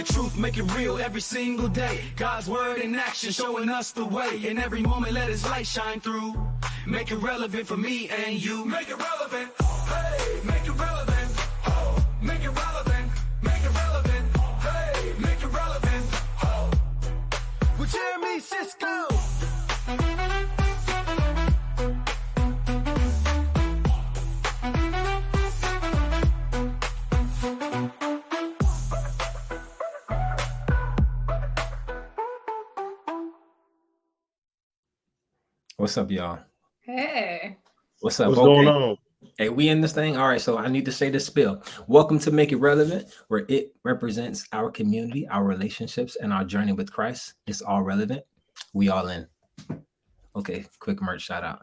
the truth, make it real every single day. God's word in action, showing us the way. In every moment, let his light shine through. Make it relevant for me and you. Make it relevant. Hey, make it relevant. Oh, make it relevant. Make it relevant. Hey, make it relevant. Oh. With Jeremy Cisco. What's up, y'all? Hey. What's up? What's going on? Hey, we in this thing? All right, so I need to say this spill. Welcome to Make It Relevant, where it represents our community, our relationships, and our journey with Christ. It's all relevant. We all in. Okay, quick merch shout out.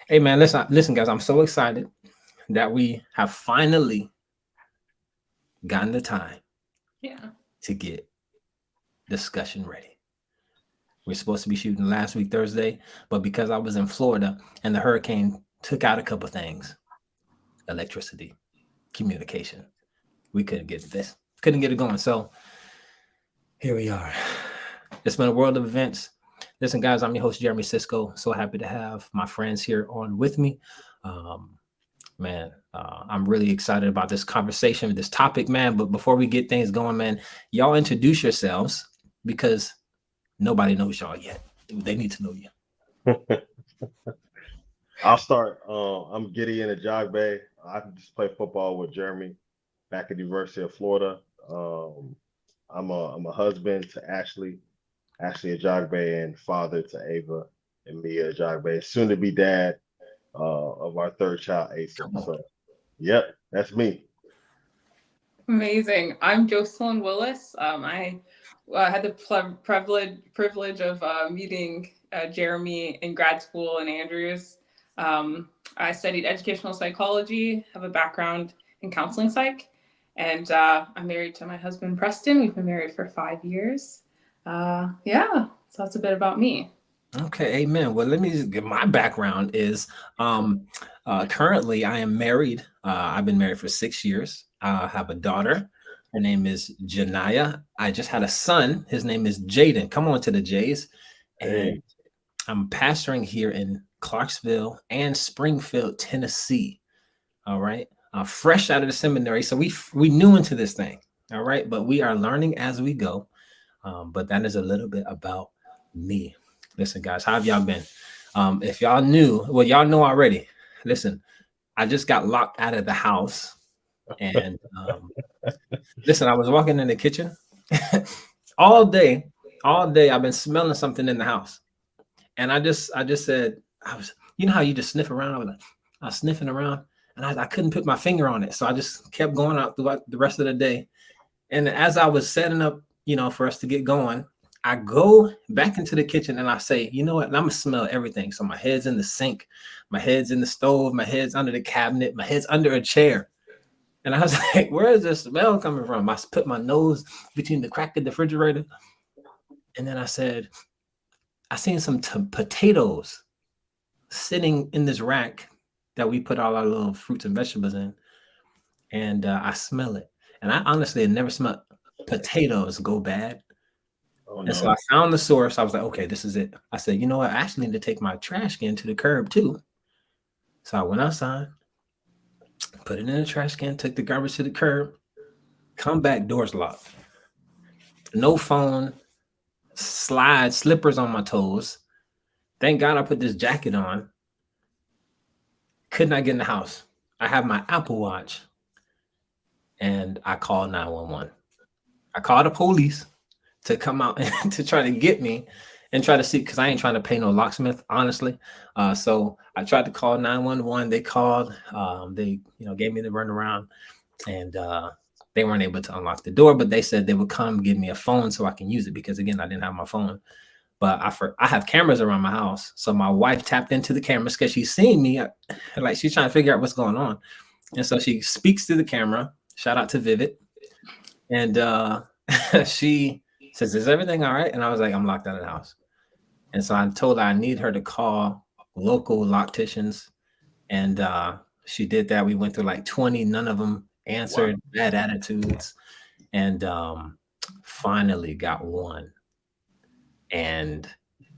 Hey, man, listen, guys, I'm so excited that we have finally gotten the time to get discussion ready. We're supposed to be shooting last week, Thursday, but because I was in Florida and the hurricane took out a couple things, electricity, communication, we couldn't get it going. So here we are. It's been a world of events. Listen, guys, I'm your host, Jeremy Cisco. So happy to have my friends here on with me. I'm really excited about this conversation, this topic, man. But before we get things going, man, y'all introduce yourselves because nobody knows y'all yet. They need to know you. I'll start. I'm Gideon Ajagbe. I just play football with Jeremy back at the University of Florida. I'm a husband to Ashley Ajagbe, and father to Ava and Mia Ajagbe. Soon to be dad of our third child, Asa. So, yep, that's me. Amazing. I'm Jocelyn Willis. I had the privilege of meeting Jeremy in grad school in Andrews. I studied educational psychology, have a background in counseling psych, and I'm married to my husband, Preston. We've been married for 5 years. So that's a bit about me. Okay, amen. Well, let me just give my background is currently I am married. I've been married for 6 years. I have a daughter. Her name is Janaya. I just had a son. His name is Jaden. Come on to the Jays. And I'm pastoring here in Clarksville and Springfield, Tennessee. All right. Fresh out of the seminary. So we new into this thing. All right. But we are learning as we go. But that is a little bit about me. Listen, guys, how have y'all been? If y'all knew, well, y'all know already. Listen, I just got locked out of the house. And listen, I was walking in the kitchen all day. I've been smelling something in the house. And I just said, you know how you just sniff around? I was sniffing around and I couldn't put my finger on it. So I just kept going out throughout the rest of the day. And as I was setting up, for us to get going, I go back into the kitchen and I say, you know what? I'm going to smell everything. So my head's in the sink, my head's in the stove, my head's under the cabinet, my head's under a chair. And I was like, where is this smell coming from? I put my nose between the crack of the refrigerator. And then I said, I seen some potatoes sitting in this rack that we put all our little fruits and vegetables in. And I smell it. And I honestly had never smelled potatoes go bad. Oh, no. And so I found the source. I was like, okay, this is it. I said, you know what? I actually need to take my trash can to the curb too. So I went outside, put it in the trash can, took the garbage to the curb, come back, doors locked. No phone, slippers on my toes. Thank God I put this jacket on. Could not get in the house. I have my Apple Watch and I called 911. I called the police to come out and to try to get me and try to see, because I ain't trying to pay no locksmith, honestly. So I tried to call 911. They called. They gave me the runaround, and they weren't able to unlock the door. But they said they would come give me a phone so I can use it, because again, I didn't have my phone. But I have cameras around my house, so my wife tapped into the cameras because she's seeing me, like she's trying to figure out what's going on, and so she speaks to the camera. Shout out to Vivid, and she says, "Is everything all right?" And I was like, "I'm locked out of the house." And so I told her I need her to call local locticians. And she did that. We went through like 20, none of them answered. Wow. Bad attitudes. And Finally got one and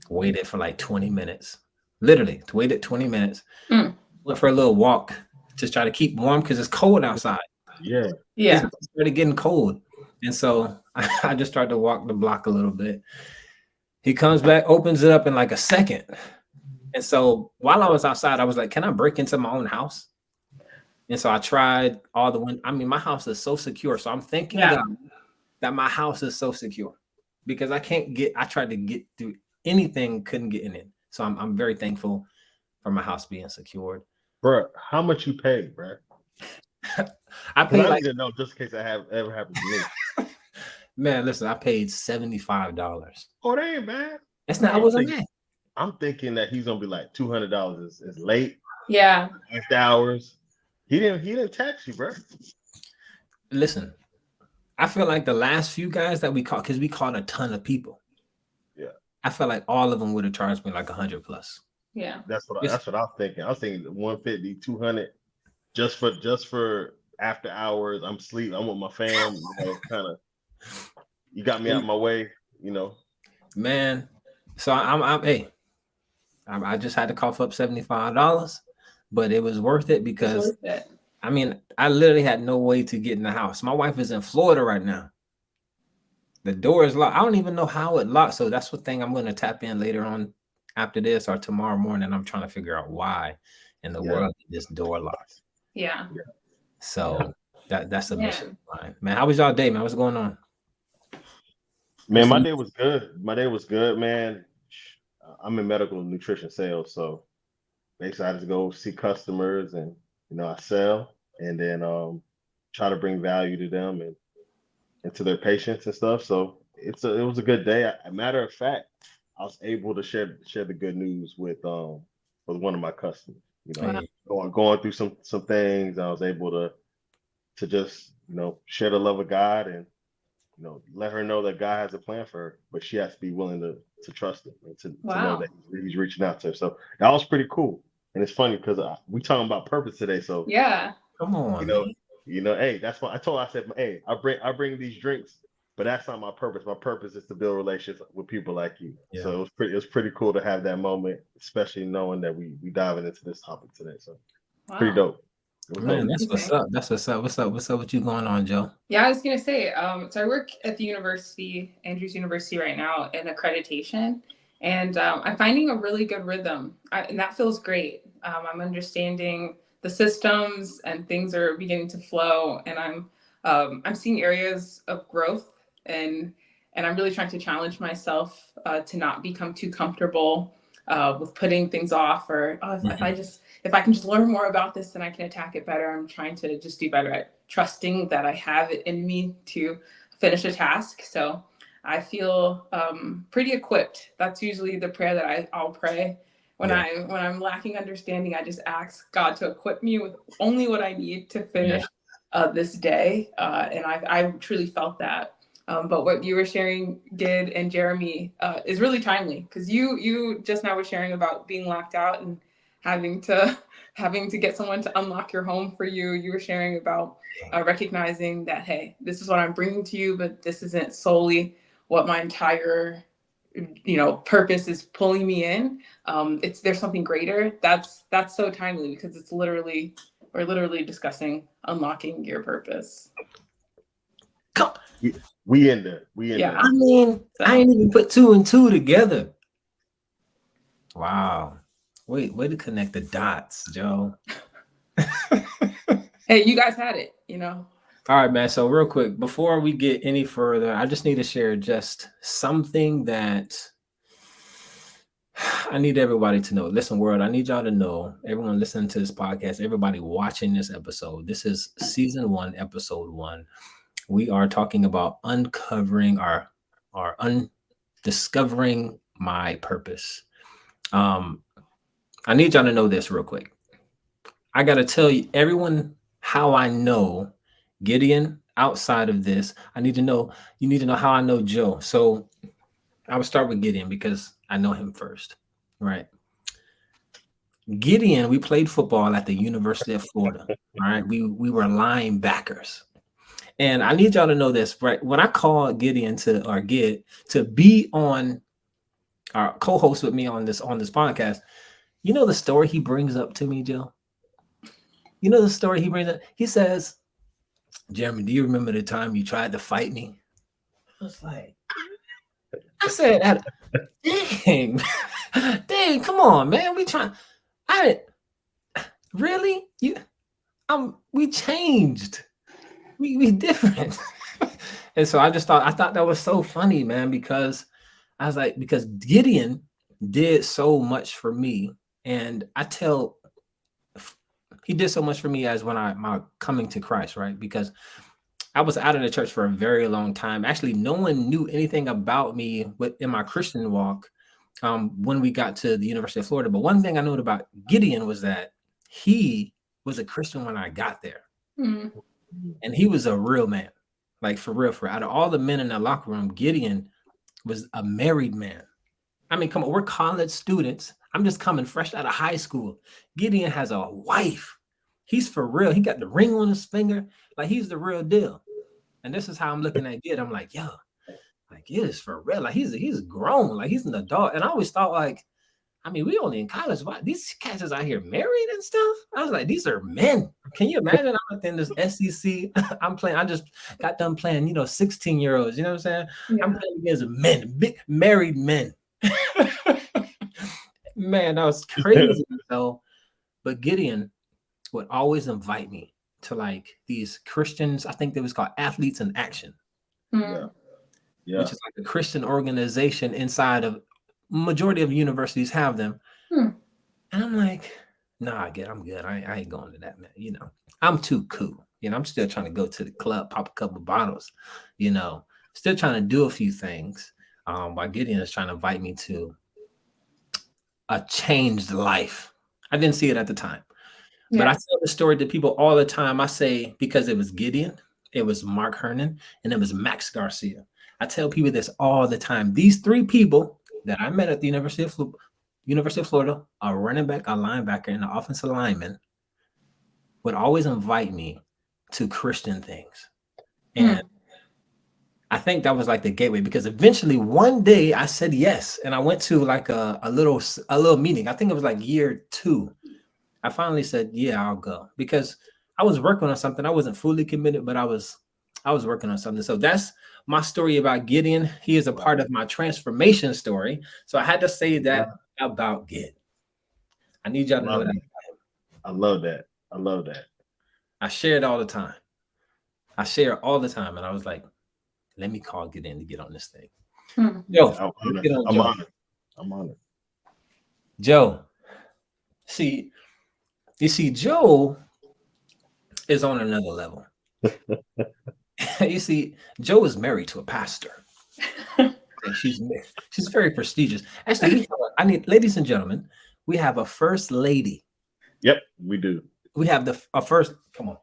waited for like 20 minutes. Literally waited 20 minutes. Went for a little walk to try to keep warm because it's cold outside. Yeah. Yeah. It started getting cold. And so I just started to walk the block a little bit. He comes back, opens it up in like a second. And so while I was outside, I was like, can I break into my own house? And so I tried all the windows. I mean, my house is so secure. So I'm thinking that my house is so secure because I tried to get through anything, couldn't get in it. So I'm very thankful for my house being secured. Bro, how much you paid, bro? I paid I need to know just in case that ever happened to me. Man, listen, I paid $75. Oh, that ain't bad. That's not, I wasn't mad. I'm thinking that he's gonna be like $200 is late. Yeah. After hours. He didn't tax you, bro. Listen, I feel like the last few guys that we caught, because we caught a ton of people. Yeah. I felt like all of them would have charged me like 100 plus. Yeah. That's what I'm thinking. I was thinking 150, 200 just for after hours. I'm asleep. I'm with my fam, kind of. You got me out of my way, Man, so I just had to cough up $75, but it was worth it because I mean, I literally had no way to get in the house. My wife is in Florida right now. The door is locked. I don't even know how it locked. So that's the thing I'm going to tap in later on after this or tomorrow morning. I'm trying to figure out why in the world this door locked. Yeah. So that's a mission of mine. Man, how was y'all day, man? What's going on? Man, my day was good, man. I'm in medical nutrition sales, so basically I just go see customers and I sell and then try to bring value to them and to their patients and stuff. So it was a good day. A matter of fact, I was able to share the good news with one of my customers. Going through some things, I was able to just share the love of God and let her know that God has a plan for her, but she has to be willing to trust him and to know that he's reaching out to her. So that was pretty cool. And it's funny because we talking about purpose today. So come on, hey, that's why I said, hey, I bring these drinks, but that's not my purpose. My purpose is to build relationships with people like you. Yeah. So it was pretty cool to have that moment, especially knowing that we diving into this topic today. So pretty dope. Man, that's what's up. That's what's up. What's up with you going on, Joe? Yeah, I was gonna say, so I work at the university, Andrews University right now in accreditation, and I'm finding a really good rhythm, and that feels great. I'm understanding the systems, and things are beginning to flow, and I'm seeing areas of growth, and I'm really trying to challenge myself to not become too comfortable with putting things off, or if I can just learn more about this, then I can attack it better. I'm trying to just do better at trusting that I have it in me to finish a task. So I feel pretty equipped. That's usually the prayer that I'll pray when I'm lacking understanding. I just ask God to equip me with only what I need to finish this day, and I truly felt that. But what you were sharing, Gid and Jeremy, is really timely because you just now were sharing about being locked out and having to get someone to unlock your home for you. You were sharing about recognizing that, hey, this is what I'm bringing to you, but this isn't solely what my entire purpose is pulling me in. There's something greater. That's so timely because we're literally discussing unlocking your purpose. We in there. There. I mean, I ain't even put 2 and 2 together. Wow. Way to connect the dots, Joe. Hey, you guys had it, All right, man. So real quick, before we get any further, I just need to share just something that I need everybody to know. Listen, world, I need y'all to know, everyone listening to this podcast, everybody watching this episode, this is season 1, episode 1. We are talking about uncovering our discovering my purpose. I need y'all to know this real quick. I got to tell you, everyone, how I know Gideon outside of this. You need to know how I know Joe. So I would start with Gideon because I know him first, right? Gideon, we played football at the University of Florida. All right. We were linebackers. And I need y'all to know this, right? When I call Gideon to be on our co-host with me on this podcast, you know the story he brings up to me, Joe? You know the story he brings up? He says, Jeremy, do you remember the time you tried to fight me? I was like, I said, dang, dang, come on, man. Really? We changed. We different. And so I thought that was so funny, man, because I was like, because Gideon did so much for me. And he did so much for me as when my coming to Christ, right? Because I was out of the church for a very long time. Actually, no one knew anything about me in my Christian walk when we got to the University of Florida. But one thing I knew about Gideon was that he was a Christian when I got there. Mm. And he was a real man, like for real. Out of all the men in the locker room, Gideon was a married man. I mean, come on, we're college students. I'm just coming fresh out of high school. Gideon has a wife. He's for real. He got the ring on his finger. Like, he's the real deal. And this is how I'm looking at Gideon. I'm like, yo, like, it is for real. Like, he's grown. Like, he's an adult. And I always thought, like, I mean, we only in college. Why these cats is out here married and stuff? I was like, these are men. Can you imagine? I'm in this SEC. I just got done playing, 16-year-olds. You know what I'm saying? Yeah. I'm playing against men, big married men. Man, that was crazy. So, but Gideon would always invite me to like these Christians. I think they was called Athletes in Action. Yeah. Which is like a Christian organization inside of majority of universities have them. And I'm like, nah, I'm good. I ain't going to that, man. I'm too cool. I'm still trying to go to the club, pop a couple bottles, still trying to do a few things. While Gideon is trying to invite me to a changed life. I didn't see it at the time. Yeah. But I tell the story to people all the time. I say, because it was Gideon, it was Mark Hernan, and it was Max Garcia. I tell people this all the time. These three people that I met at the University of Florida, a running back, a linebacker, and an offensive lineman, would always invite me to Christian things. And I think that was like the gateway, because eventually one day I said yes. And I went to like a little meeting. I think it was like year 2. I finally said, yeah, I'll go, because I was working on something. I wasn't fully committed, but I was working on something. So that's my story about Gideon. He is a part of my transformation story. So I had to say that about Gideon. I need y'all to know that. I love that. I love that. I share it all the time. And I was like, let me call Gideon to get on this thing. Yo, I'm honored. Joe, you see, Joe is on another level. You see, Joe is married to a pastor. And she's very prestigious. Actually, ladies and gentlemen, we have a first lady. Yep, we do. We have a first. Come on.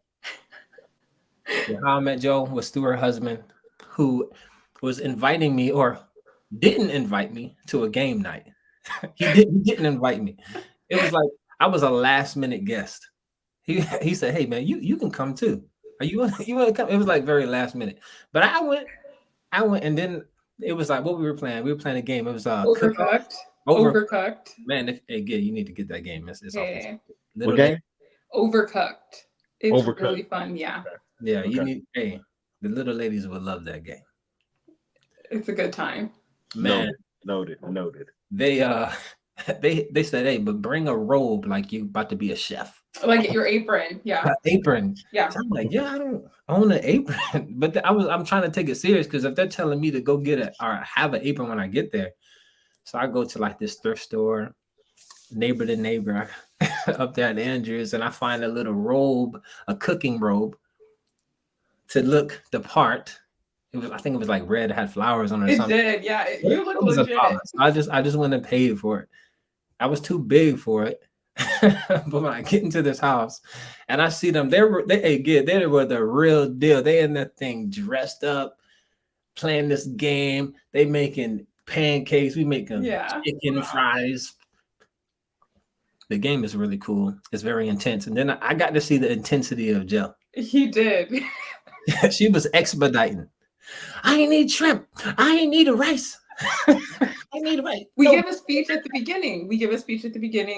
How I met Joe was through her husband, who was inviting me, or didn't invite me, to a game night. He didn't invite me. It was like I was a last minute guest. He said, "Hey man, you can come too. Are you want to come?" It was like very last minute, but I went, and then it was like what we were playing. We were playing a game. It was Overcooked. Man, you need to get that game. It's what game? Overcooked. It's really fun. Yeah. Yeah, okay. You need. Hey, the little ladies would love that game. It's a good time. Man, noted. They said, hey, but bring a robe like you about to be a chef. Like your apron, yeah. Apron. Yeah. So I'm like, yeah, I don't own an apron. But I'm trying to take it serious, because if they're telling me to go get or have an apron when I get there. So I go to like this thrift store, neighbor to neighbor, up there at Andrews, and I find a little robe, a cooking robe, to look the part. I think it was like red, it had flowers on it or something. It did, yeah. You look legit. I just went and paid for it. I was too big for it. But when I get into this house and I see them, they were the real deal. They in that thing dressed up, playing this game. They making pancakes. We making chicken fries. The game is really cool. It's very intense. And then I got to see the intensity of Joe. He did. She was expediting. I ain't need shrimp. I ain't need a rice. I need a rice. We No. give a speech at the beginning.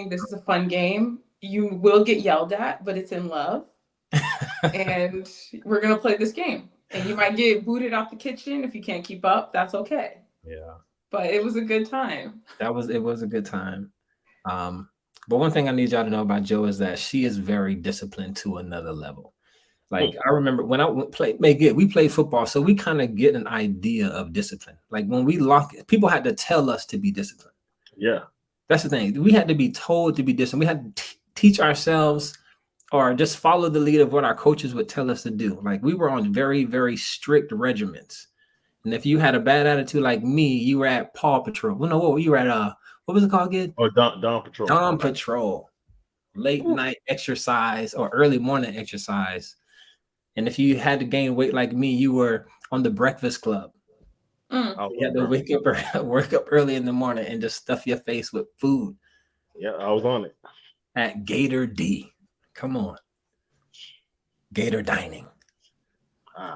This is a fun game. You will get yelled at, but it's in love. And we're gonna play this game. And you might get booted out the kitchen if you can't keep up. That's okay. Yeah. But it was a good time. It was a good time. But one thing I need y'all to know about Jo is that she is very disciplined to another level. Like I remember when I we played football, so we kind of get an idea of discipline. Like when we people had to tell us to be disciplined. Yeah, that's the thing. We had to be told to be disciplined. We had to teach ourselves, or just follow the lead of what our coaches would tell us to do. Like we were on very, very strict regiments. And if you had a bad attitude like me, you were at Paw Patrol. Well, no, what you were at? What was it called again? Or Dawn Patrol. Dawn Patrol. Late night exercise or early morning exercise. And if you had to gain weight like me, you were on the Breakfast Club. You had to work up early in the morning and just stuff your face with food. Yeah, I was on it. At Gator D. Come on. Gator Dining.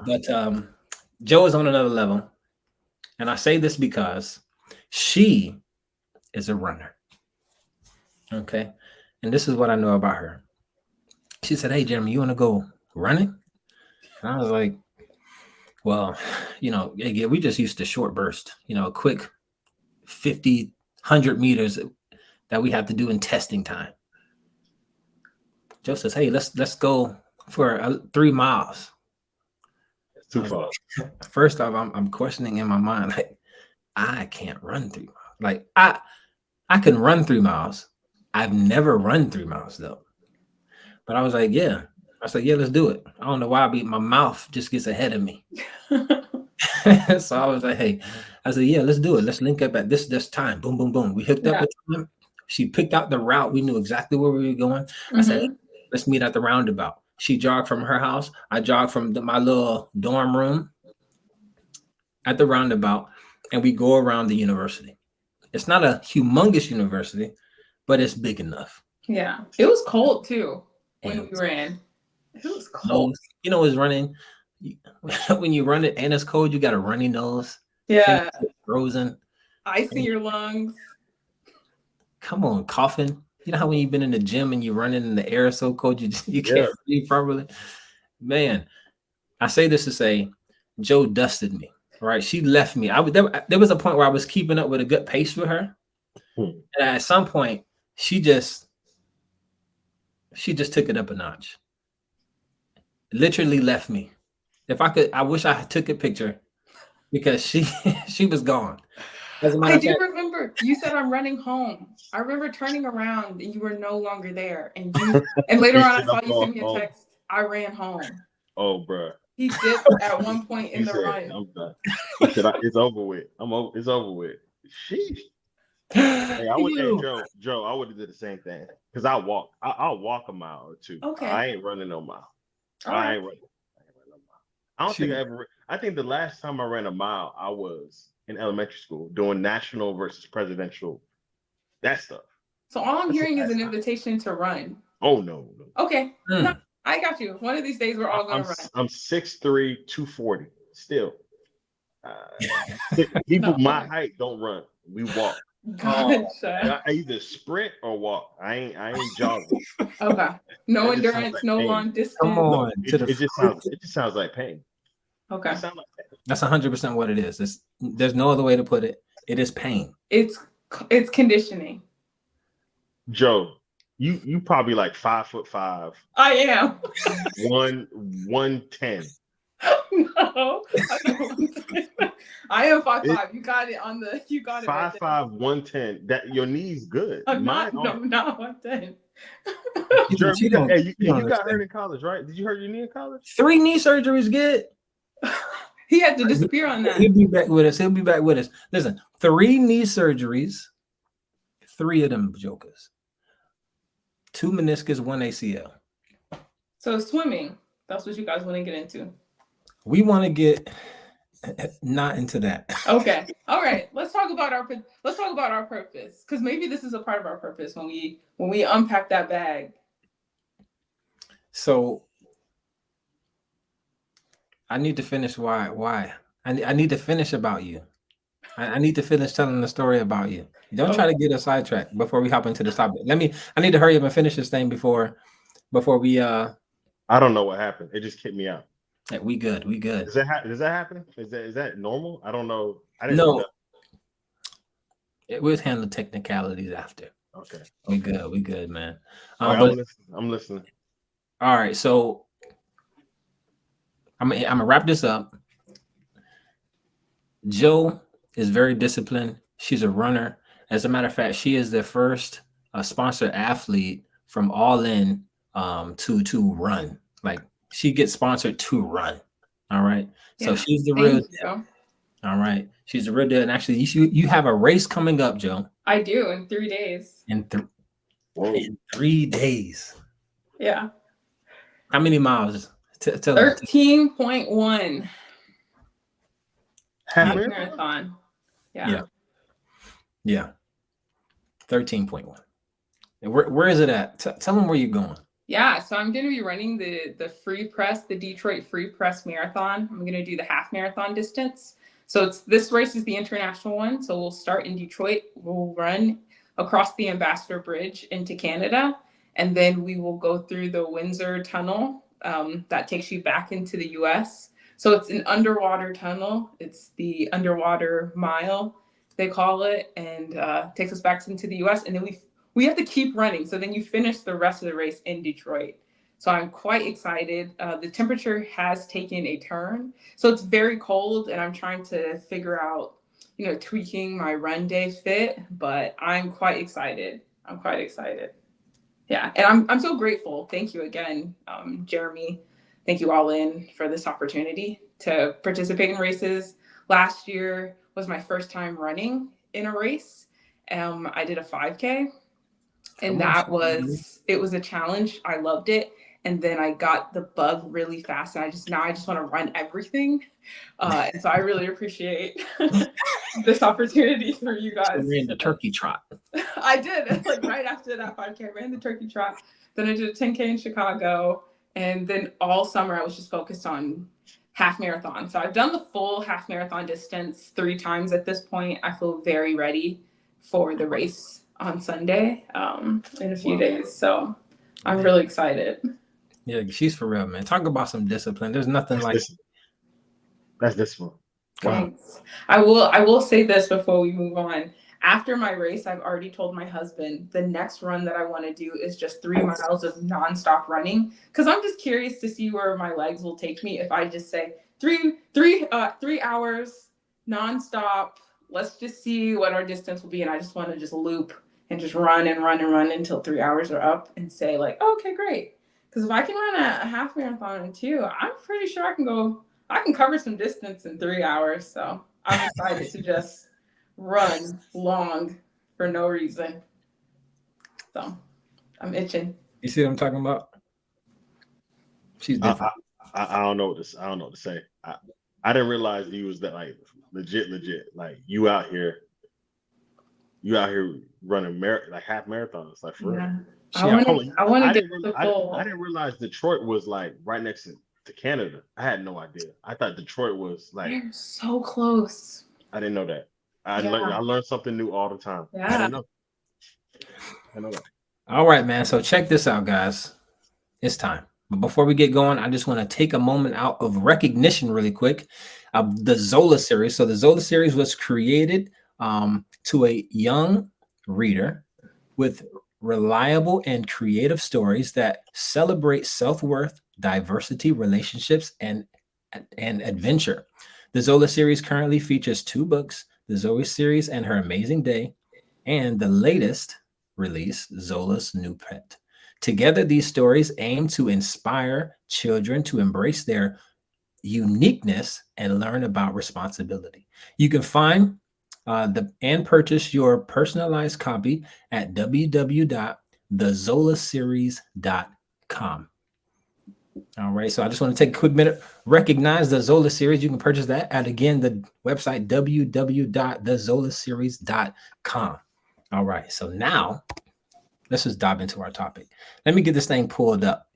But Jo is on another level. And I say this because she is a runner. Okay. And this is what I know about her. She said, "Hey, Jeremy, you want to go running?" And I was like, well, again, we just used to short burst, a quick 50, 100 meters that we have to do in testing time. Jo says, "Hey, let's go for 3 miles." It's too far. First off, I'm questioning in my mind, like, I can't run 3 miles. Like I can run 3 miles. I've never run 3 miles though. But I was like, yeah. I said, yeah, let's do it. I don't know why, my mouth just gets ahead of me. So I was like, hey, I said, yeah, let's do it. Let's link up at this time. Boom, boom, boom. We hooked up with time. She picked out the route. We knew exactly where we were going. I said, let's meet at the roundabout. She jogged from her house. I jogged from my little dorm room at the roundabout, and we go around the university. It's not a humongous university, but it's big enough. Yeah. It was cold too when we ran. It was cold. It's running. When you run it and it's cold, you got a runny nose. Yeah. Frozen. Ice in your lungs. Come on, coughing. You know how when you've been in the gym and you're running and the air is so cold, you can't breathe properly? Man, I say this to say, Jo dusted me, right? She left me. There was a point where I was keeping up with a good pace with her. And at some point, she just took it up a notch. Literally left me. If I could, I wish I took a picture because she was gone. I do remember you said I'm running home. I remember turning around and you were no longer there. And later on I saw you send me a text. I ran home. Oh, bro. He dipped at one point in the run. I'm done. He said, it's over with. It's over with. Sheesh. Hey, Joe, I would have did the same thing. Because I'll walk a mile or two. Okay. I ain't running no mile. All I right. ain't running no mile. I think the last time I ran a mile, I was in elementary school doing national versus presidential, that stuff. So all I'm hearing is an invitation to run. Oh, no. Okay. No, I got you. One of these days we're all going to run. I'm 6'3", 240 still. People my height don't run. We walk. Gotcha. I either sprint or walk. I ain't jogging. Okay. No endurance, no long distance. Come on. It just sounds like pain. Okay. That's 100% what it is. There's no other way to put it. It is pain. It's conditioning. Jo, you probably like 5'5". I am. 110. No. I am 5'5". You got it on the. You got it. 5'5", 110. That your knee's good. I'm not 110. Jeremy, you got hurt in college, right? Did you hurt your knee in college? 3 knee surgeries, good. He had to disappear on that. He'll be back with us. Listen, 3 knee surgeries, 3 of them jokers. 2 meniscus, 1 ACL. So swimming, that's what you guys want to get into. We want to get not into that. Okay. All right. Let's talk about our purpose, because maybe this is a part of our purpose when we unpack that bag. So I need to finish. Why? I need to finish about you. I need to finish telling the story about you. Don't try to get us sidetracked before we hop into this topic. I need to hurry up and finish this thing before we I don't know what happened. It just kicked me out. we good. Does that happen? Is that normal? I don't know. I didn't No. know We'll handle technicalities after. Okay. We good, man. All right, I'm listening. All right, so I'm gonna wrap this up. Jill is very disciplined. She's a runner. As a matter of fact, she is the first sponsored athlete from All In to run. Like, she gets sponsored to run. All right. So she's the real deal. All right. She's the real deal. And actually, you have a race coming up, Joe. I do, in 3 days. In 3 days. Yeah. How many miles? 13.1. Half marathon. Yeah. 13.1. And where is it at? Tell them where you're going. Yeah, so I'm going to be running the Free Press, the Detroit Free Press Marathon. I'm going to do the half marathon distance. So this race is the international one. So we'll start in Detroit. We'll run across the Ambassador Bridge into Canada, and then we will go through the Windsor Tunnel that takes you back into the U.S. So it's an underwater tunnel. It's the underwater mile, they call it, and takes us back into the U.S. And then we have to keep running. So then you finish the rest of the race in Detroit. So I'm quite excited. The temperature has taken a turn. So it's very cold, and I'm trying to figure out, tweaking my run day fit, but I'm quite excited. Yeah, and I'm so grateful. Thank you again, Jeremy. Thank you All In for this opportunity to participate in races. Last year was my first time running in a race. I did a 5K, and it was a challenge. I loved it. And then I got the bug really fast, and I just want to run everything. And so I really appreciate this opportunity for you guys. So we're in the turkey trot. I did. It's like right after that 5K, I ran the turkey trot. Then I did a 10K in Chicago. And then all summer I was just focused on half marathon. So I've done the full half marathon distance 3 times at this point. I feel very ready for the race on Sunday in a few days. So I'm really excited. Yeah, she's for real, man. Talk about some discipline. There's nothing that's discipline. Thanks. I will say this before we move on. After my race, I've already told my husband the next run that I want to do is just 3 miles of nonstop running, because I'm just curious to see where my legs will take me if I just say 3 hours nonstop. Let's just see what our distance will be, and I just want to just loop and just run and run and run until 3 hours are up and say like, oh, okay, great. Because if I can run a half marathon in 2, I'm pretty sure I can cover some distance in 3 hours. So I'm excited to just run long for no reason. So I'm itching. You see what I'm talking about? She's different. I don't know what to say. I didn't realize you was that like legit. Like you out here running like half marathons, like for real. I want to get the full. I didn't realize Detroit was like right next to Canada. I had no idea. I thought Detroit was like They're so close. I didn't know that. I learned something new all the time. Yeah. I didn't know. I know that. All right, man. So check this out, guys. It's time. But before we get going, I just want to take a moment out of recognition really quick of the Zola series. So the Zola series was created to a young reader with reliable and creative stories that celebrate self-worth, diversity, relationships, and adventure. The Zola series currently features 2 books, the Zoe series and Her Amazing Day, and the latest release, Zola's New Pet. Together, these stories aim to inspire children to embrace their uniqueness and learn about responsibility. You can find and purchase your personalized copy at www.thezolaseries.com. All right, so I just want to take a quick minute, recognize the Zola series. You can purchase that at, again, the website www.thezolaseries.com. All right, so now let's just dive into our topic. Let me get this thing pulled up.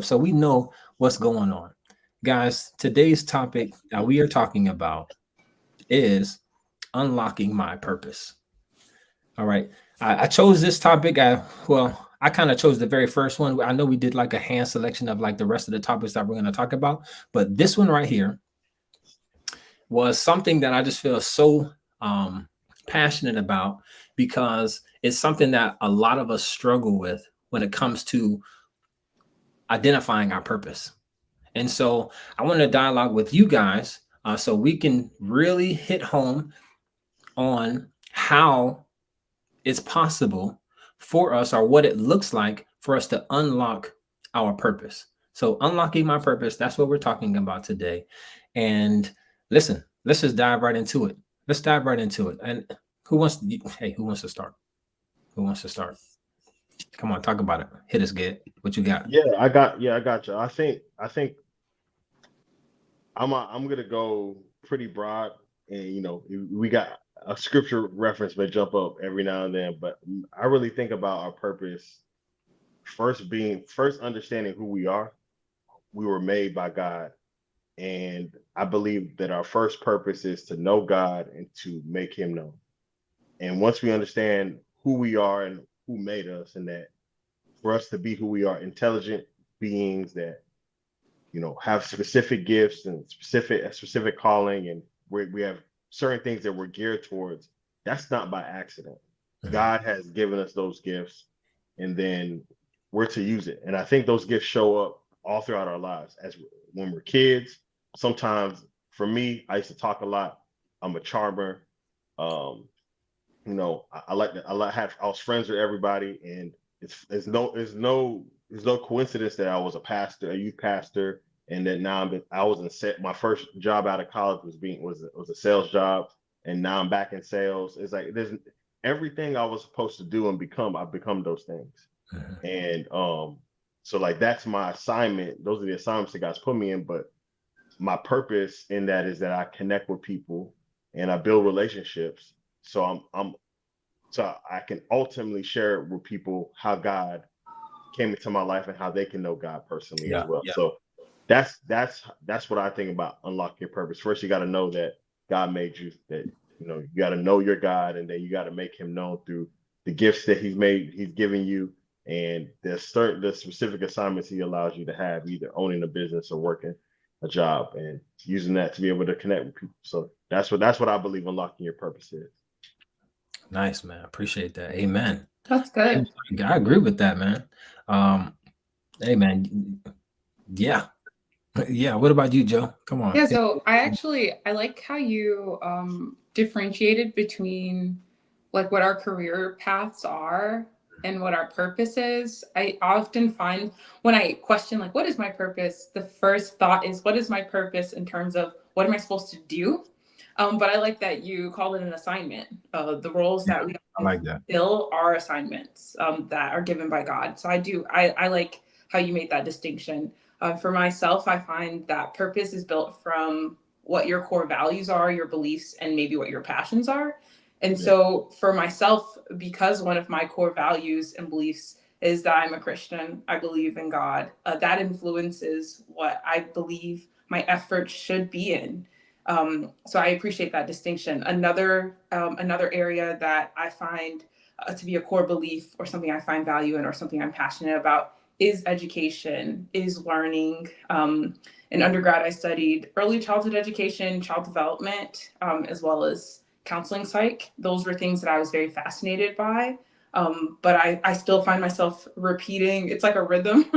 So we know what's going on. Guys, today's topic that we are talking about is unlocking my purpose. All right. I chose this topic. I kind of chose the very first one. I know we did like a hand selection of like the rest of the topics that we're going to talk about, but this one right here was something that I just feel so passionate about, because it's something that a lot of us struggle with when it comes to identifying our purpose. And so I want to dialogue with you guys so we can really hit home on how it's possible for us, or what it looks like for us to unlock our purpose. So unlocking my purpose, that's what we're talking about today. And listen, let's just dive right into it. Let's dive right into it. And who wants to start? Who wants to start? Come on, talk about it. Hit us, Ged. What you got? I got you. I think I'm gonna go pretty broad, and we got a scripture reference may jump up every now and then, but I really think about our purpose first understanding who we are. We were made by God, and I believe that our first purpose is to know God and to make him known. And once we understand who we are and who made us, and that for us to be who we are, intelligent beings that have specific gifts and a specific calling, and we have certain things that we're geared towards, that's not by accident. Mm-hmm. God has given us those gifts, and then we're to use it. And I think those gifts show up all throughout our lives. As when we're kids, sometimes for me, I used to talk a lot. I'm a charmer. I was friends with everybody, and it's no coincidence that I was a youth pastor, and that now my first job out of college was a sales job, and now I'm back in sales. It's like there's everything I was supposed to do and become. I've become those things, mm-hmm. And so like that's my assignment. Those are the assignments that God's put me in. But my purpose in that is that I connect with people and I build relationships. So so I can ultimately share with people how God came into my life and how they can know God personally as well. Yeah. So that's what I think about unlocking your purpose. First, you got to know that God made you, that you got to know your God, and then you got to make him known through the gifts that he's given you, and the specific assignments he allows you to have, either owning a business or working a job, and using that to be able to connect with people. So that's what I believe unlocking your purpose is. Nice, man. Appreciate that. Amen. That's good. I agree with that, man. Hey, man. Yeah. Yeah. What about you, Joe? Come on. Yeah. So I like how you differentiated between like what our career paths are and what our purpose is. I often find when I question like, what is my purpose? The first thought is, what is my purpose in terms of what am I supposed to do? But I like that you call it an assignment. The roles that we fill are assignments that are given by God. So I like how you made that distinction. For myself, I find that purpose is built from what your core values are, your beliefs, and maybe what your passions are. And so for myself, because one of my core values and beliefs is that I'm a Christian, I believe in God, that influences what I believe my efforts should be in. So I appreciate that distinction. Another area that I find to be a core belief, or something I find value in, or something I'm passionate about, is education, is learning. In undergrad, I studied early childhood education, child development, as well as counseling psych. Those were things that I was very fascinated by. But I still find myself repeating. It's like a rhythm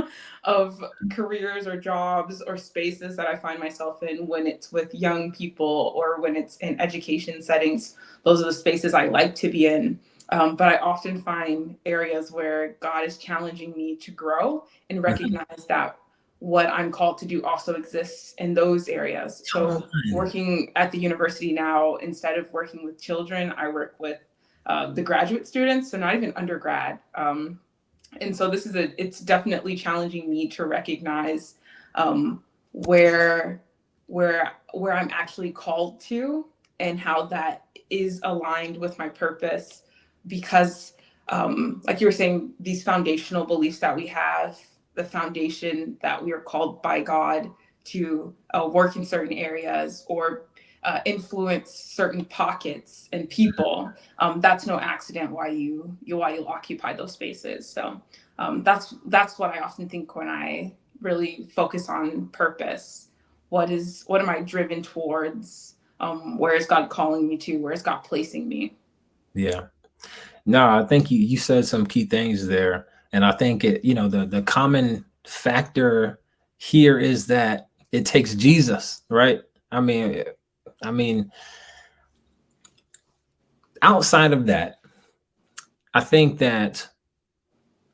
of careers or jobs or spaces that I find myself in when it's with young people or when it's in education settings. Those are the spaces I like to be in. But I often find areas where God is challenging me to grow and recognize that what I'm called to do also exists in those areas. So working at the university now, instead of working with children, I work with the graduate students, so not even undergrad. And so it's definitely challenging me to recognize where I'm actually called to, and how that is aligned with my purpose. Because like you were saying, these foundational beliefs that we have, the foundation that we are called by God to work in certain areas or influence certain pockets and people. That's no accident why you occupy those spaces. So that's what I often think when I really focus on purpose. What am I driven towards? Where is God calling me to? Where is God placing me? Yeah. No, I think you said some key things there. And I think it, the common factor here is that it takes Jesus, right? I mean, outside of that, I think that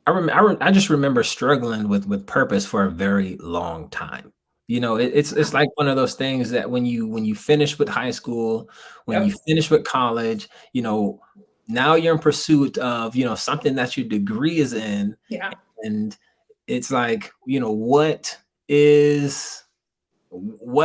I just remember struggling with purpose for a very long time. It's like one of those things that when you finish with high school, when you finish with college, now you're in pursuit of, something that your degree is in. Yeah. And it's like, what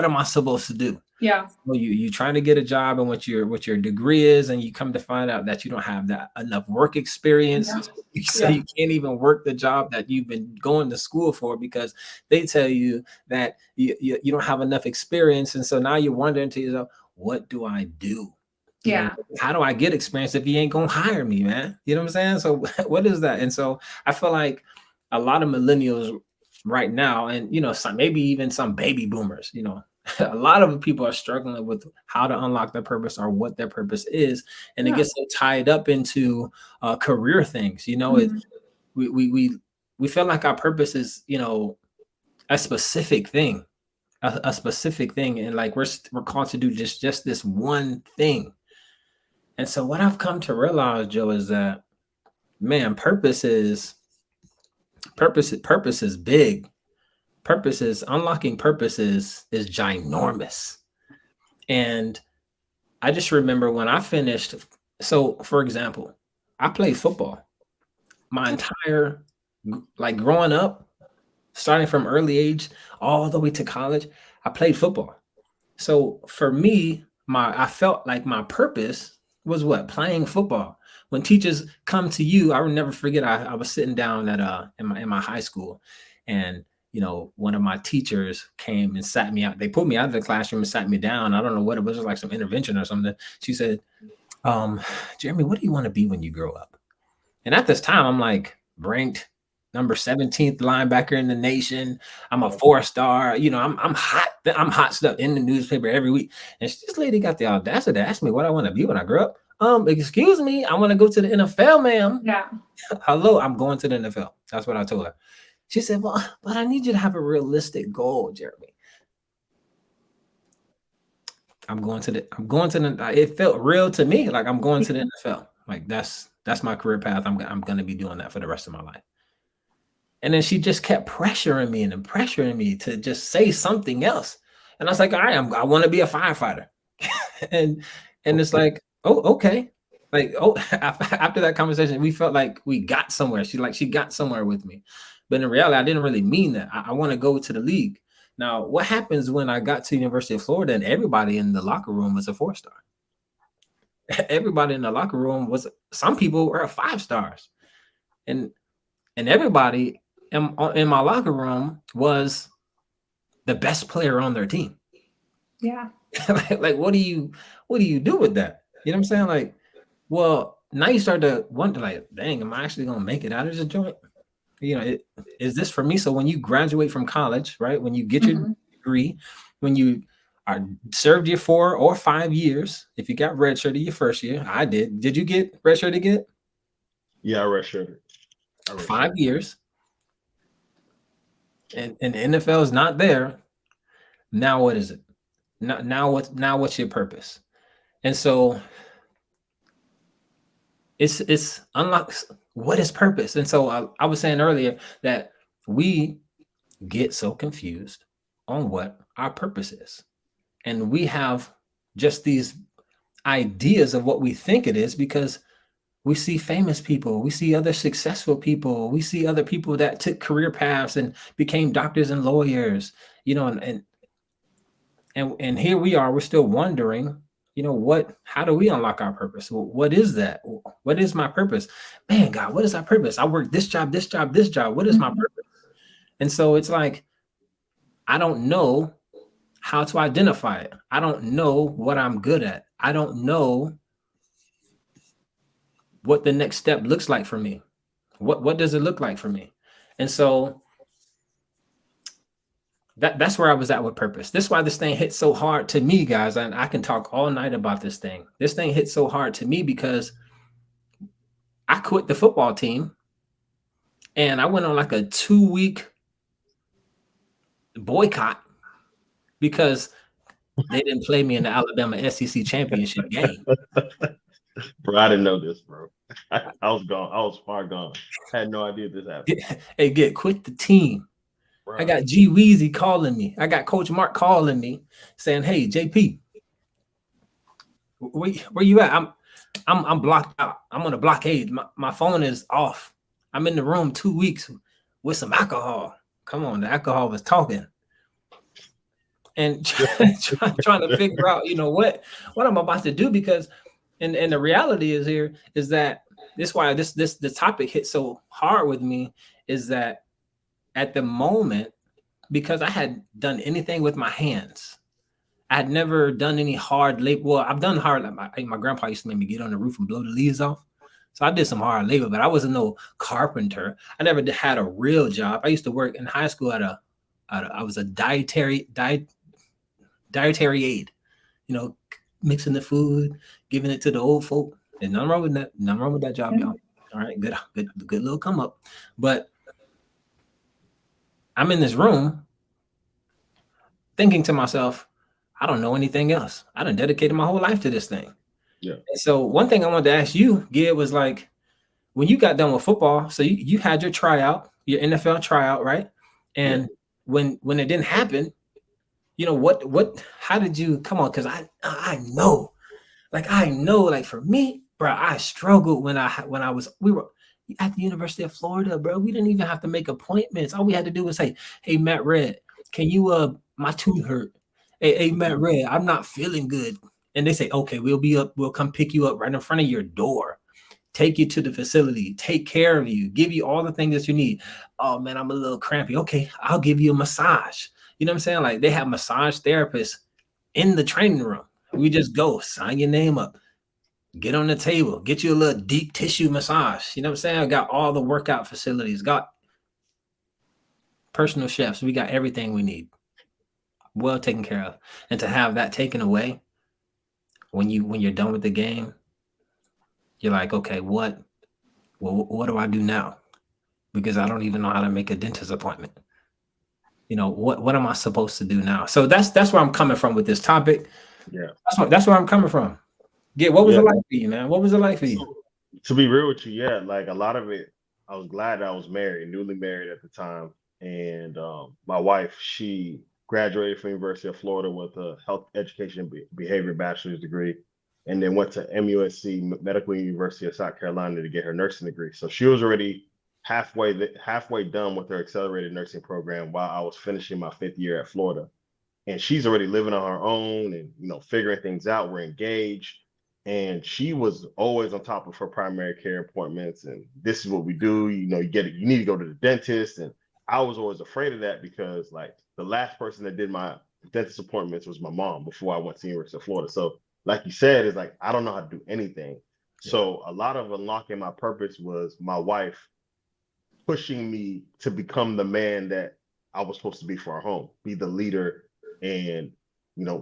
am I supposed to do? Yeah. Well, you trying to get a job and what your degree is, and you come to find out that you don't have that enough work experience. Yeah. So you can't even work the job that you've been going to school for because they tell you that you don't have enough experience. And so now you're wondering to yourself, what do I do? Yeah. How do I get experience if you ain't gonna hire me, man? You know what I'm saying? So what is that? And so I feel like a lot of millennials right now, and maybe even some baby boomers, a lot of people are struggling with how to unlock their purpose or what their purpose is, and it gets so tied up into career things. We feel like our purpose is a specific thing, and like we're called to do just this one thing. And so what I've come to realize, Joe, is that, man, purpose is big. Unlocking purpose is ginormous. And I just remember when I finished. So for example, I played football my entire, like growing up, starting from early age, all the way to college, I played football. So for me, I felt like my purpose was what? Playing football. When teachers come to you, I will never forget. I was sitting down in my high school, and one of my teachers came and sat me out. They pulled me out of the classroom and sat me down. I don't know what it was, like some intervention or something. She said, Jeremy, what do you want to be when you grow up? And at this time, I'm like ranked number 17th linebacker in the nation. I'm a 4-star. I'm hot. I'm hot stuff in the newspaper every week. And this lady got the audacity to ask me what I want to be when I grow up. Excuse me, I want to go to the NFL, ma'am. Yeah. Hello, I'm going to the NFL. That's what I told her. She said, well, but I need you to have a realistic goal, Jeremy. It felt real to me. Like I'm going to the NFL. Like that's my career path. I'm going to be doing that for the rest of my life. And then she just kept pressuring me to just say something else. And I was like, all right, I want to be a firefighter. and it's like, oh, okay. Like, oh, after that conversation, we felt like we got somewhere. She got somewhere with me. But in reality, I didn't really mean that. I want to go to the league. Now, what happens when I got to University of Florida and everybody in the locker room was a 4-star? Everybody in the locker room some people were 5 stars. And everybody in my locker room was the best player on their team. Yeah. Like, what do you do with that? You know what I'm saying? Like, well, now you start to wonder, like, dang, am I actually going to make it out of this joint? Is this for me? So when you graduate from college, right? When you get your degree, when you served your 4 or 5 years, if you got redshirted your first year, I did. Did you get redshirted again? Yeah, I redshirted. 5 years. And the NFL is not there. Now what is it? Now what's your purpose? And so it's unlocks what is purpose. And so I was saying earlier that we get so confused on what our purpose is. And we have just these ideas of what we think it is because we see famous people, we see other successful people, we see other people that took career paths and became doctors and lawyers, and here we are, we're still wondering, how do we unlock our purpose? What is that? What is my purpose? Man, God, what is our purpose? I work this job, this job, this job. What is my purpose? And so it's like, I don't know how to identify it. I don't know what I'm good at. I don't know what the next step looks like for me. What does it look like for me? And so that's where I was at with purpose. This is why this thing hit so hard to me, guys. And I can talk all night about this thing. This thing hit so hard to me because I quit the football team and I went on like a 2-week boycott because they didn't play me in the Alabama SEC championship game. Bro, I didn't know this, bro. I was gone. I was far gone. I had no idea this happened. Quit the team. Bro. I got G Weezy calling me. I got Coach Mark calling me saying, "Hey, JP, where you at? I'm blocked out. I'm on a blockade. My phone is off. I'm in the room 2 weeks with some alcohol. Come on, the alcohol was talking." And trying to figure out, what I'm about to do, because and the reality is that this why the topic hit so hard with me is that at the moment, because I had done anything with my hands, I had never done any hard labor. Well, I've done hard. My grandpa used to make me get on the roof and blow the leaves off. So I did some hard labor, but I wasn't no carpenter. I never had a real job. I used to work in high school I was a dietary aide, mixing the food, giving it to the old folk. And nothing wrong with that. Nothing wrong with that job, y'all. All right, good little come up. But I'm in this room thinking to myself, I don't know anything else. I done dedicated my whole life to this thing. Yeah. And so one thing I wanted to ask you, Gid, was like, when you got done with football, so you had your tryout, your NFL tryout, right? And when it didn't happen, how did you come on? Because I know, like for me, bro, I struggled when we were at the University of Florida, bro. We didn't even have to make appointments. All we had to do was say, "Hey, Matt Red, can you my tooth hurt? Hey, Matt Red, I'm not feeling good." And they say, "Okay, we'll come pick you up right in front of your door, take you to the facility, take care of you, give you all the things that you need. Oh man, I'm a little crampy. Okay, I'll give you a massage." You know what I'm saying? Like, they have massage therapists in the training room. We just go sign your name up, get on the table, get you a little deep tissue massage. You know what I'm saying? I got all the workout facilities, got personal chefs. We got everything we need, well taken care of. And to have that taken away when you're done with the game, you're like, okay, what do I do now? Because I don't even know how to make a dentist appointment. What am I supposed to do now? So that's where I'm coming from with this topic. Yeah, that's where I'm coming from. What was it like for you, man? What was it like for you? So, to be real with you, like a lot of it, I was glad I was newly married at the time, and my wife, she graduated from University of Florida with a health education behavior bachelor's degree, and then went to MUSC, Medical University of South Carolina, to get her nursing degree. So she was already halfway done with her accelerated nursing program while I was finishing my 5th year at Florida. And she's already living on her own and, figuring things out. We're engaged. And she was always on top of her primary care appointments. And this is what we do. You need to go to the dentist. And I was always afraid of that because, like, the last person that did my dentist appointments was my mom before I went to the University of Florida. So like you said, it's like, I don't know how to do anything. Yeah. So a lot of unlocking my purpose was my wife pushing me to become the man that I was supposed to be for our home, be the leader and,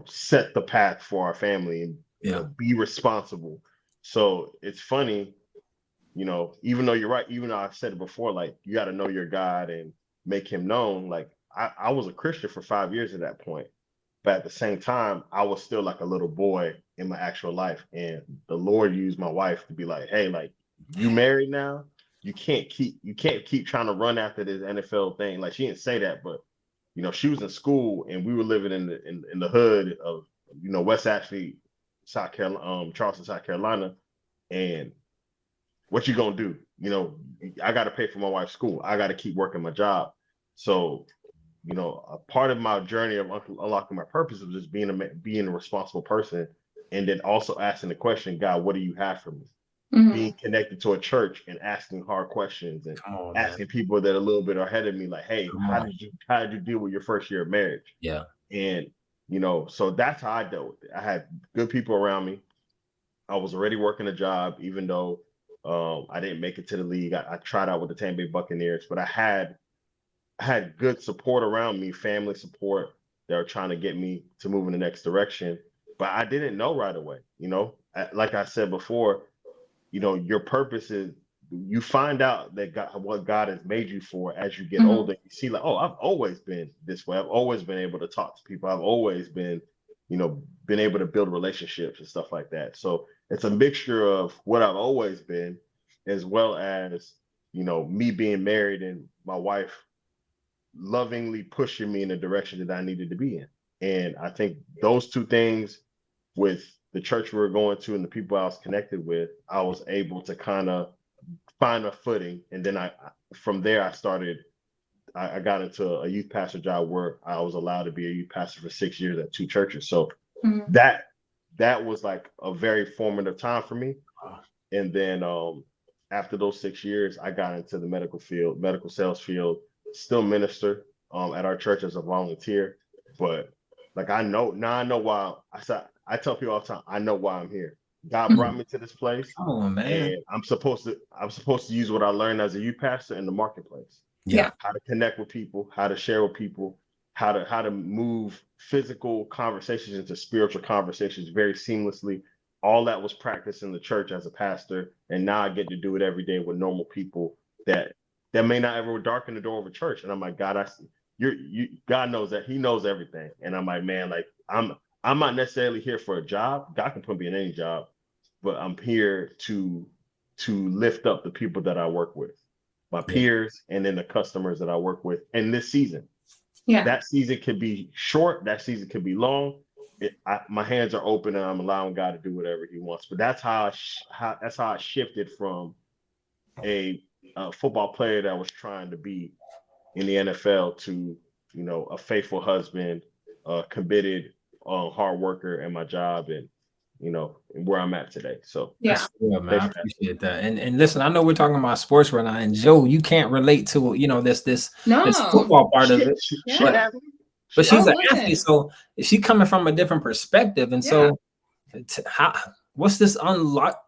set the path for our family and be responsible. So it's funny, even though you're right, even though I've said it before, like, you got to know your God and make him known. Like, I was a Christian for 5 years at that point, but at the same time, I was still like a little boy in my actual life. And the Lord used my wife to be like, hey, like, you married now? You can't keep trying to run after this NFL thing. Like, she didn't say that, but she was in school and we were living in the hood of West Ashley, South Carolina, Charleston, South Carolina. And what you gonna do? I got to pay for my wife's school. I got to keep working my job. So a part of my journey of unlocking my purpose was just being a responsible person, and then also asking the question, God, what do you have for me? being connected to a church and asking hard questions and Come on, asking people that are a little bit ahead of me, like, hey, Come how on. did you deal with your first year of marriage? Yeah. And so that's how I dealt with it. I had good people around me. I was already working a job, even though I didn't make it to the league. I tried out with the Tampa Bay Buccaneers, but I had good support around me, family support that were trying to get me to move in the next direction. But I didn't know right away. Like I said before, your purpose is, you find out that what God has made you for as you get older. You see, like, oh, I've always been this way. I've always been able to talk to people. I've always been able to build relationships and stuff like that. So it's a mixture of what I've always been, as well as, me being married and my wife lovingly pushing me in the direction that I needed to be in. And I think those two things, with the church we were going to and the people I was connected with, I was able to kind of find a footing. And then from there, I got into a youth pastor job where I was allowed to be a youth pastor for 6 years at 2 churches. So that was like a very formative time for me. And then after those 6 years, I got into the medical sales field, still minister at our church as a volunteer. But like, I know why. I tell people all the time, I know why I'm here. God brought me to this place. Oh man. And I'm supposed to use what I learned as a youth pastor in the marketplace. Yeah. How to connect with people, how to share with people, how to move physical conversations into spiritual conversations very seamlessly. All that was practiced in the church as a pastor, and now I get to do it every day with normal people that may not ever darken the door of a church. And I'm like, God, God knows that. He knows everything. And I'm like, man, like, I'm not necessarily here for a job. God can put me in any job, but I'm here to lift up the people that I work with, my peers, and then the customers that I work with in this season. Yeah. That season could be short. That season could be long. My hands are open and I'm allowing God to do whatever he wants. But that's how I shifted from a football player that was trying to be in the NFL to, a faithful husband, committed, hard worker in my job, and where I'm at today. So yeah, man, I appreciate that. And listen, I know we're talking about sports right now, and Joe, you can't relate to this football part of it. But she's an athlete, so she's coming from a different perspective. And so, what's this unlocking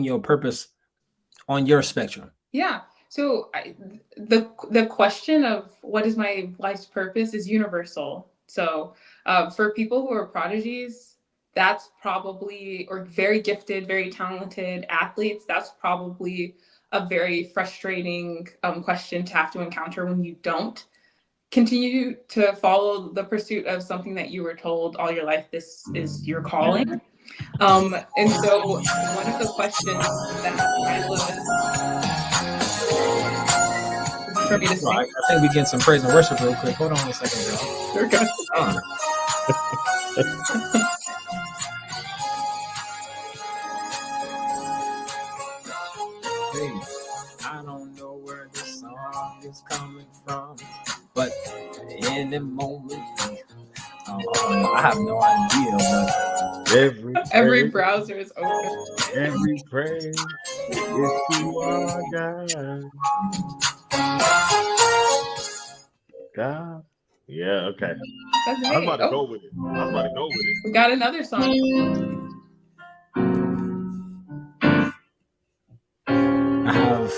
your purpose on your spectrum? Yeah. So the question of what is my life's purpose is universal. So for people who are prodigies, that's probably, or very gifted, very talented athletes, that's probably a very frustrating question to have to encounter when you don't continue to follow the pursuit of something that you were told all your life, this is your calling. And so one of the questions that I was for me to sing. I think we get some praise and worship real quick. Hold on a second, y'all. Okay. I don't know where this song is coming from, but any moment, I have no idea. But every browser is open. Every praise is to our God. God. Yeah, okay. That's I'm about to go with it. We got another song. I have.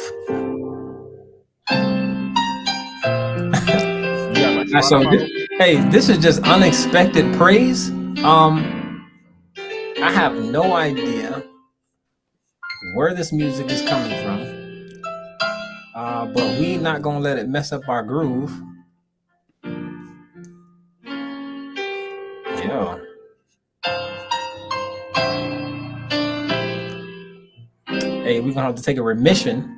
So hey, this is just unexpected praise. I have no idea where this music is coming from, but we not gonna let it mess up our groove. Yeah. Hey, we're gonna have to take a remission.